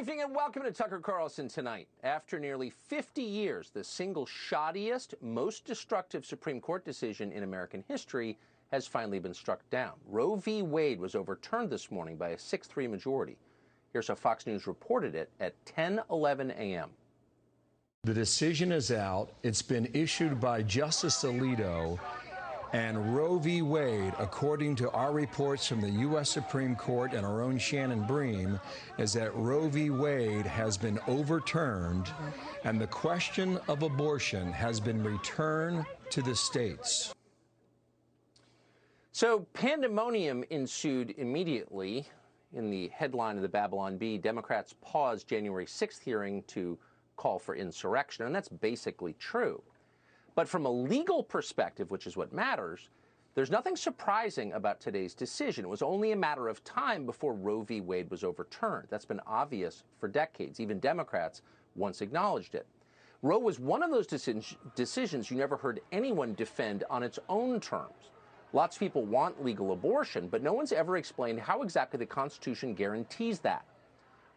evening and welcome to Tucker Carlson Tonight. After nearly 50 years, the single shoddiest, most destructive Supreme Court decision in American history has finally been struck down. Roe v. Wade was overturned this morning by a 6-3 majority. Here's how Fox News reported it at 10:11 a.m. The decision is out. It's been issued by Justice Alito. And Roe v. Wade, according to our reports from the U.S. Supreme Court and our own Shannon Bream, is that Roe v. Wade has been overturned and the question of abortion has been returned to the states. So pandemonium ensued immediately. In the headline of the Babylon Bee, Democrats paused January 6th hearing to call for insurrection, and that's basically true. But from a legal perspective, which is what matters, there's nothing surprising about today's decision. It was only a matter of time before Roe v. Wade was overturned. That's been obvious for decades. Even Democrats once acknowledged it. Roe was one of those decisions you never heard anyone defend on its own terms. Lots of people want legal abortion, but no one's ever explained how exactly the Constitution guarantees that.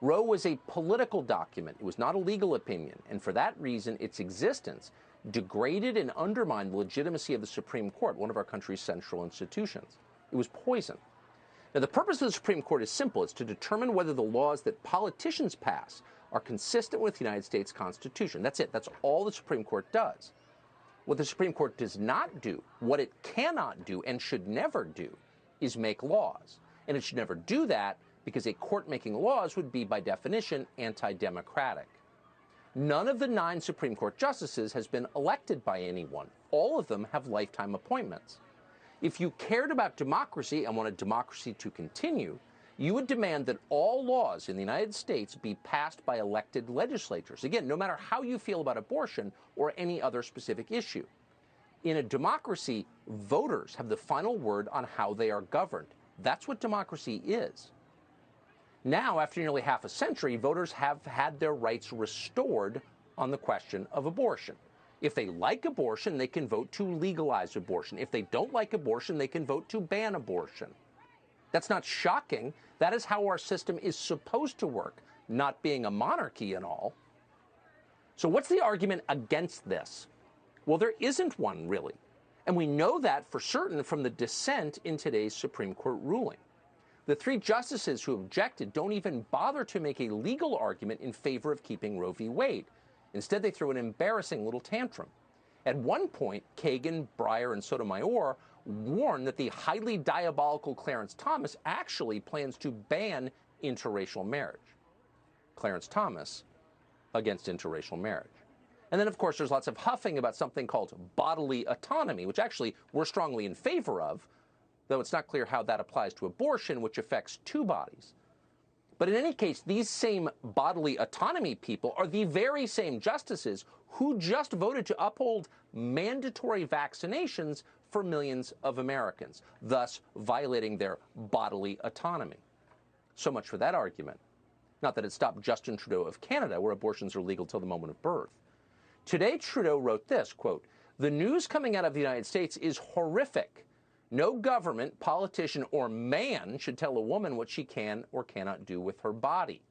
Roe was a political document. It was not a legal opinion, and for that reason, its existence degraded and undermined the legitimacy of the Supreme Court, one of our country's central institutions. It was poison. Now, the purpose of the Supreme Court is simple. It's to determine whether the laws that politicians pass are consistent with the United States Constitution. That's it. That's all the Supreme Court does. What the Supreme Court does not do, what it cannot do and should never do, is make laws. And it should never do that because a court making laws would be, by definition, anti-democratic. None of the 9 Supreme Court justices has been elected by anyone. All of them have lifetime appointments. If you cared about democracy and wanted democracy to continue, you would demand that all laws in the United States be passed by elected legislatures. Again, no matter how you feel about abortion or any other specific issue. In a democracy, voters have the final word on how they are governed. That's what democracy is. Now, after nearly half a century, voters have had their rights restored on the question of abortion. If they like abortion, they can vote to legalize abortion. If they don't like abortion, they can vote to ban abortion. That's not shocking. That is how our system is supposed to work, not being a monarchy and all. So what's the argument against this? Well, there isn't one, really. And we know that for certain from the dissent in today's Supreme Court ruling. The 3 justices who objected don't even bother to make a legal argument in favor of keeping Roe v. Wade. Instead, they threw an embarrassing little tantrum. At one point, Kagan, Breyer, and Sotomayor warned that the highly diabolical Clarence Thomas actually plans to ban interracial marriage. Clarence Thomas against interracial marriage. And then, of course, there's lots of huffing about something called bodily autonomy, which actually we're strongly in favor of, though it's not clear how that applies to abortion, which affects 2 bodies. But in any case, these same bodily autonomy people are the very same justices who just voted to uphold mandatory vaccinations for millions of Americans, thus violating their bodily autonomy. So much for that argument. Not that it stopped Justin Trudeau of Canada, where abortions are legal till the moment of birth. Today, Trudeau wrote this, quote, "The news coming out of the United States is horrific. No government, politician, or man should tell a woman what she can or cannot do with her body."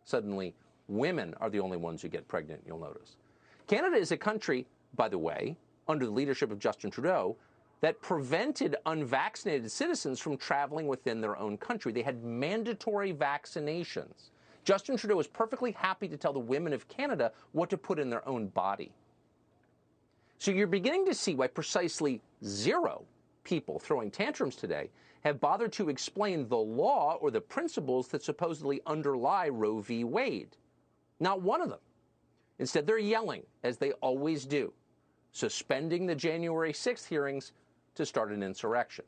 Suddenly, women are the only ones who get pregnant, you'll notice. Canada is a country, by the way, under the leadership of Justin Trudeau, that prevented unvaccinated citizens from traveling within their own country. They had mandatory vaccinations. Justin Trudeau is perfectly happy to tell the women of Canada what to put in their own body. So you're beginning to see why precisely 0 people throwing tantrums today have bothered to explain the law or the principles that supposedly underlie Roe v. Wade. Not one of them. Instead, they're yelling, as they always do, suspending the January 6th hearings to start an insurrection.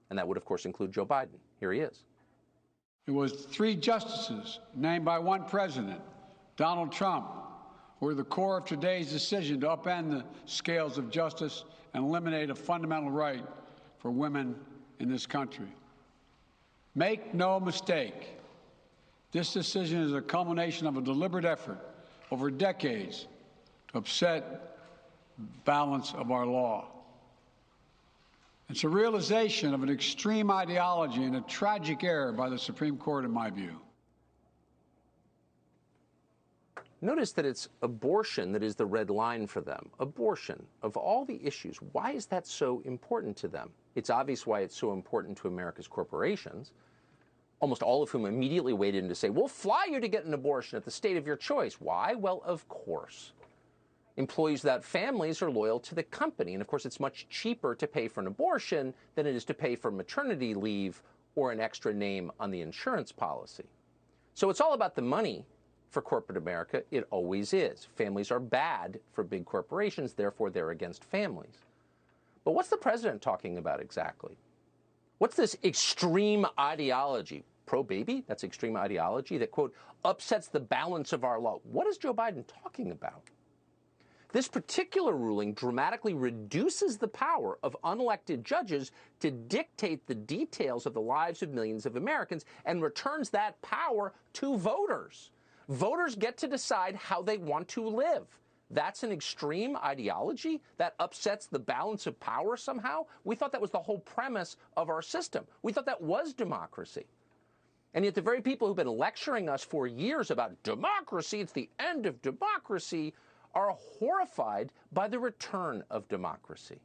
And that would, of course, include Joe Biden. Here he is. It was 3 justices named by 1 president, Donald Trump, who were the core of today's decision to upend the scales of justice and eliminate a fundamental right for women in this country. Make no mistake, this decision is a culmination of a deliberate effort over decades to upset the balance of our law. It's a realization of an extreme ideology and a tragic error by the Supreme Court, in my view. Notice that it's abortion that is the red line for them. Abortion. Of all the issues, why is that so important to them? It's obvious why it's so important to America's corporations, almost all of whom immediately waded in to say, we'll fly you to get an abortion at the state of your choice. Why? Well, of course. Employees without families are loyal to the company. And of course, it's much cheaper to pay for an abortion than it is to pay for maternity leave or an extra name on the insurance policy. So it's all about the money for corporate America. It always is. Families are bad for big corporations, therefore they're against families. But what's the president talking about exactly? What's this extreme ideology? Pro-baby? That's extreme ideology that, quote, upsets the balance of our law. What is Joe Biden talking about? This particular ruling dramatically reduces the power of unelected judges to dictate the details of the lives of millions of Americans and returns that power to voters. Voters get to decide how they want to live. That's an extreme ideology that upsets the balance of power somehow? We thought that was the whole premise of our system. We thought that was democracy. And yet the very people who've been lecturing us for years about democracy, it's the end of democracy, are horrified by the return of democracy.